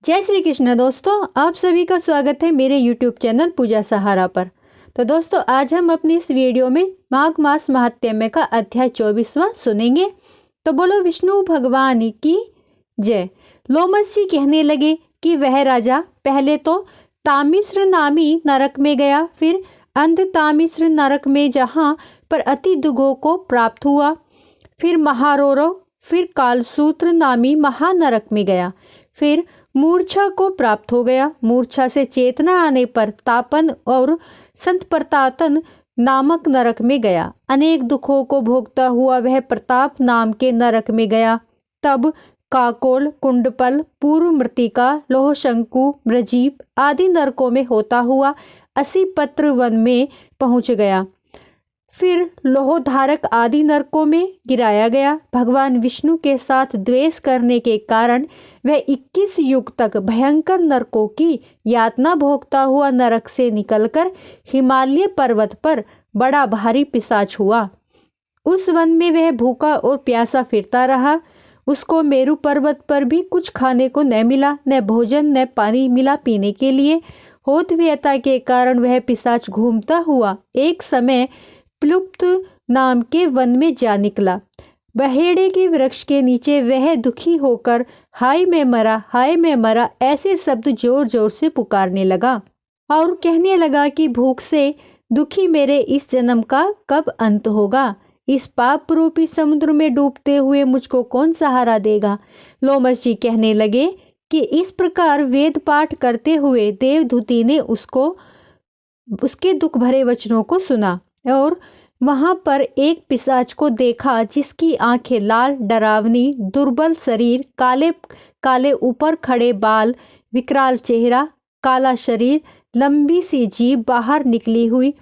जय श्री कृष्ण दोस्तों, आप सभी का स्वागत है मेरे YouTube चैनल पूजा सहारा पर। तो दोस्तों, आज हम अपनी इस वीडियो में माघ मास महात्म्य का अध्याय 24वां सुनेंगे। तो बोलो विष्णु भगवान की जय। लोमस जी कहने लगे कि वह राजा पहले तो तामिश्र नामी नरक में गया, फिर अंध तामिश्र नरक में जहाँ पर अति दुगों को प्राप्त हुआ, फिर महारोरव, फिर कालसूत्र नामी महानरक में गया, फिर मूर्छा को प्राप्त हो गया। मूर्छा से चेतना आने पर तापन और संतप्रतातन नामक नरक में गया। अनेक दुखों को भोगता हुआ वह प्रताप नाम के नरक में गया। तब काकोल, कुंडपल, पूर्व मृतिका, लोहशंकु, मृजीप आदि नरकों में होता हुआ 80 पत्र वन में पहुंच गया। फिर लोहोधारक आदि नरकों में गिराया गया। भगवान विष्णु के साथ द्वेष करने के कारण वह 21 युग तक भयंकर नरकों की यातना भोगता हुआ नरक से निकलकर हिमालय पर्वत पर बड़ा भारी पिशाच हुआ। उस वन में वह भूखा और प्यासा फिरता रहा। उसको मेरु पर्वत पर भी कुछ खाने को न मिला, न भोजन न पानी मिला पीने के लिए। होतव्यता के कारण वह पिशाच घूमता हुआ एक समय प्लुप्त नाम के वन में जा निकला। बहेड़े के वृक्ष के नीचे वह दुखी होकर हाय मैं मरा ऐसे शब्द जोर जोर से पुकारने लगा और कहने लगा कि भूख से दुखी मेरे इस जन्म का कब अंत होगा। इस पाप रूपी समुद्र में डूबते हुए मुझको कौन सहारा देगा। लोमस जी कहने लगे कि इस प्रकार वेद पाठ करते हुए देवदूती ने उसके दुख भरे वचनों को सुना और वहां पर एक पिशाच को देखा जिसकी आंखें लाल, डरावनी, दुर्बल शरीर, काले काले ऊपर खड़े बाल, विकराल चेहरा, काला शरीर, लंबी सी जीभ बाहर निकली हुई,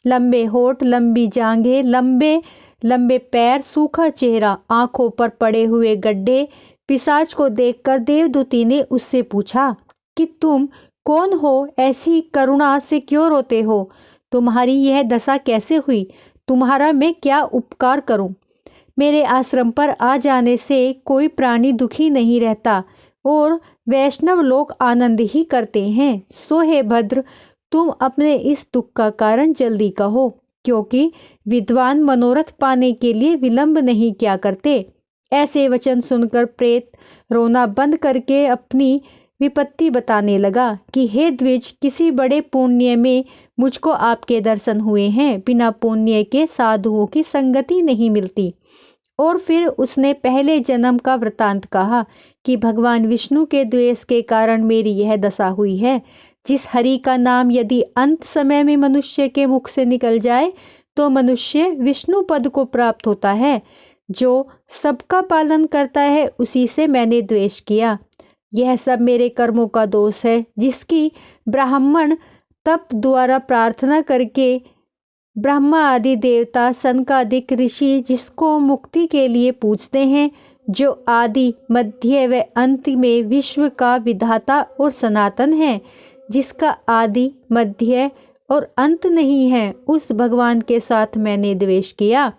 लंबे होठ, लंबी जांघें, लंबे लंबे पैर, सूखा चेहरा, आंखों पर पड़े हुए गड्ढे। पिशाच को देखकर देवदूती ने उससे पूछा कि तुम कौन हो, ऐसी करुणा से क्यों रोते हो, तुम्हारी यह दशा कैसे हुई, तुम्हारा मैं क्या उपकार करूं। मेरे आश्रम पर आ जाने से कोई प्राणी दुखी नहीं रहता और वैष्णव लोग आनंद ही करते हैं। सो हे भद्र, तुम अपने इस दुख का कारण जल्दी कहो, क्योंकि विद्वान मनोरथ पाने के लिए विलंब नहीं क्या करते। ऐसे वचन सुनकर प्रेत रोना बंद करके अपनी विपत्ति बताने लगा कि हे द्विज, किसी बड़े पुण्य में मुझको आपके दर्शन हुए हैं। बिना पुण्य के साधुओं की संगति नहीं मिलती। और फिर उसने पहले जन्म का वृतांत कहा कि भगवान विष्णु के द्वेष के कारण मेरी यह दशा हुई है। जिस हरि का नाम यदि अंत समय में मनुष्य के मुख से निकल जाए तो मनुष्य विष्णु पद को प्राप्त होता है। जो सबका पालन करता है उसी से मैंने द्वेष किया। यह सब मेरे कर्मों का दोष है, जिसकी ब्राह्मण तप द्वारा प्रार्थना करके ब्रह्मा आदि देवता, सनकादिक ऋषि जिसको मुक्ति के लिए पूजते हैं, जो आदि मध्य व अंत में विश्व का विधाता और सनातन है, जिसका आदि मध्य और अंत नहीं है, उस भगवान के साथ मैंने द्वेष किया।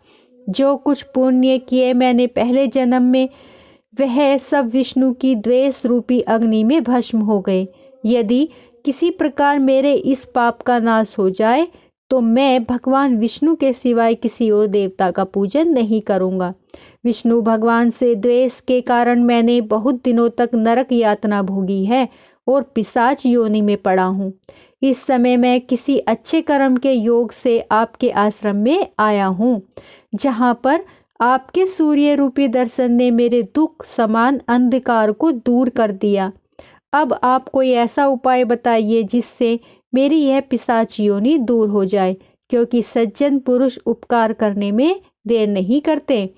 जो कुछ पुण्य किए मैंने पहले जन्म में, वह सब विष्णु की द्वेष रूपी अग्नि में भस्म हो गए। यदि किसी प्रकार मेरे इस पाप का नाश हो जाए तो मैं भगवान विष्णु के सिवाय किसी और देवता का पूजन नहीं करूंगा। विष्णु भगवान से द्वेष के कारण मैंने बहुत दिनों तक नरक यातना भोगी है और पिशाच योनि में पड़ा हूँ। इस समय मैं किसी अच्छे कर्म के योग से आपके आश्रम में आया हूँ, जहाँ पर आपके सूर्य रूपी दर्शन ने मेरे दुख समान अंधकार को दूर कर दिया। अब आप कोई ऐसा उपाय बताइए जिससे मेरी यह पिशाच योनि दूर हो जाए, क्योंकि सज्जन पुरुष उपकार करने में देर नहीं करते।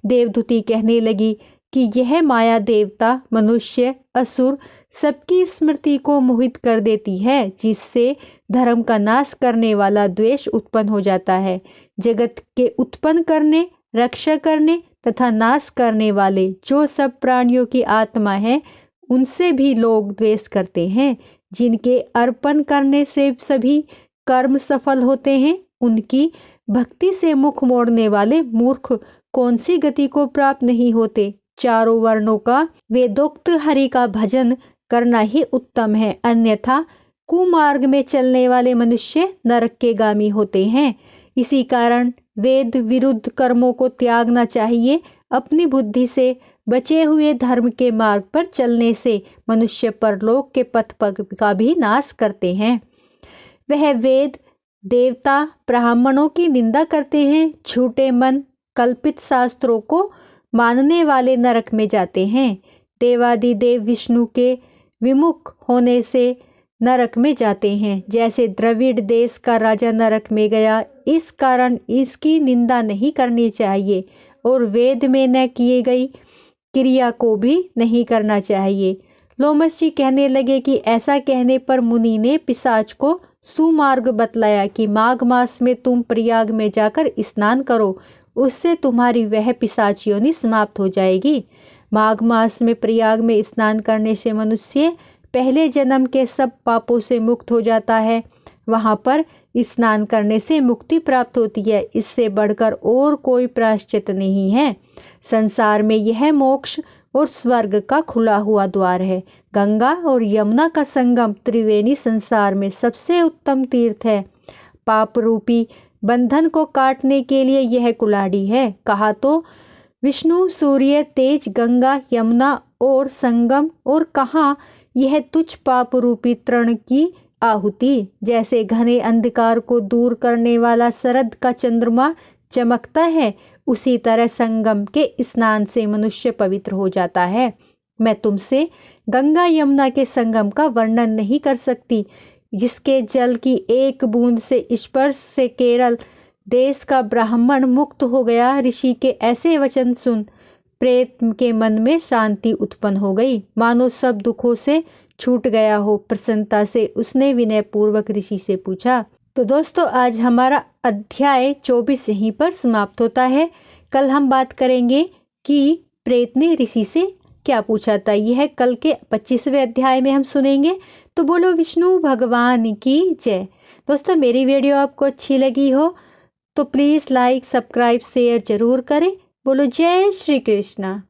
देवदूती कहने लगी कि यह माया देवता, मनुष्य, असुर सबकी स्मृति को मोहित कर देती है, जिससे धर्म का नाश करने वाला द्वेष उत्पन्न हो जाता है। जगत के उत्पन्न करने, रक्षा करने तथा नाश करने वाले जो सब प्राणियों की आत्मा है, उनसे भी लोग द्वेष करते हैं। जिनके अर्पण करने से सभी कर्म सफल होते हैं, उनकी भक्ति से मुख मोड़ने वाले मूर्ख कौन सी गति को प्राप्त नहीं होते। चारों वर्णों का वेदोक्त हरि का भजन करना ही उत्तम है, अन्यथा कुमार्ग में चलने वाले मनुष्य नरक के गामी होते हैं। इसी कारण वेद विरुद्ध कर्मों को त्यागना चाहिए। अपनी बुद्धि से बचे हुए धर्म के मार्ग पर चलने से मनुष्य परलोक के पथ का भी नाश करते हैं। वह वेद, देवता, ब्राह्मणों की निंदा करते हैं। झूठे मन कल्पित शास्त्रों को मानने वाले नरक में जाते हैं। देवादिदेव विष्णु के विमुख होने से नरक में जाते हैं, जैसे द्रविड़ देश का राजा नरक में गया। इस कारण इसकी निंदा नहीं करनी चाहिए और वेद में न किए गई क्रिया को भी नहीं करना चाहिए। लोमस जी कहने लगे कि ऐसा कहने पर मुनि ने पिशाच को सुमार्ग बतलाया कि माघ मास में तुम प्रयाग में जाकर स्नान करो, उससे तुम्हारी वह पिशाच योनि समाप्त हो जाएगी। माघ मास में प्रयाग में स्नान करने से मनुष्य पहले जन्म के सब पापों से मुक्त हो जाता है। वहां पर स्नान करने से मुक्ति प्राप्त होती है। इससे बढ़कर और कोई प्रायश्चित नहीं है। संसार में यह मोक्ष और स्वर्ग का खुला हुआ द्वार है। गंगा और यमुना का संगम त्रिवेणी संसार में सबसे उत्तम तीर्थ है। पाप रूपी बंधन को काटने के लिए यह कुल्हाड़ी है। कहा तो विष्णु, सूर्य, तेज, गंगा, यमुना और संगम, और कहा यह तुच्छ पाप रूपी तृण की आहुति। जैसे घने अंधकार को दूर करने वाला शरद का चंद्रमा चमकता है, उसी तरह संगम के स्नान से मनुष्य पवित्र हो जाता है। मैं तुमसे गंगा यमुना के संगम का वर्णन नहीं कर सकती, जिसके जल की एक बूंद से स्पर्श से केरल देश का ब्राह्मण मुक्त हो गया। ऋषि के ऐसे वचन सुन प्रेत के मन में शांति उत्पन्न हो गई, मानो सब दुखों से छूट गया हो। प्रसन्नता से उसने विनय पूर्वक ऋषि से पूछा। तो दोस्तों, आज हमारा अध्याय 24 यहीं पर समाप्त होता है। कल हम बात करेंगे कि प्रेत ने ऋषि से क्या पूछा था। यह कल के 25वें अध्याय में हम सुनेंगे। तो बोलो विष्णु भगवान की जय। दोस्तों, मेरी वीडियो आपको अच्छी लगी हो तो प्लीज़ लाइक, सब्सक्राइब, शेयर जरूर करें। बोलो जय श्री कृष्णा।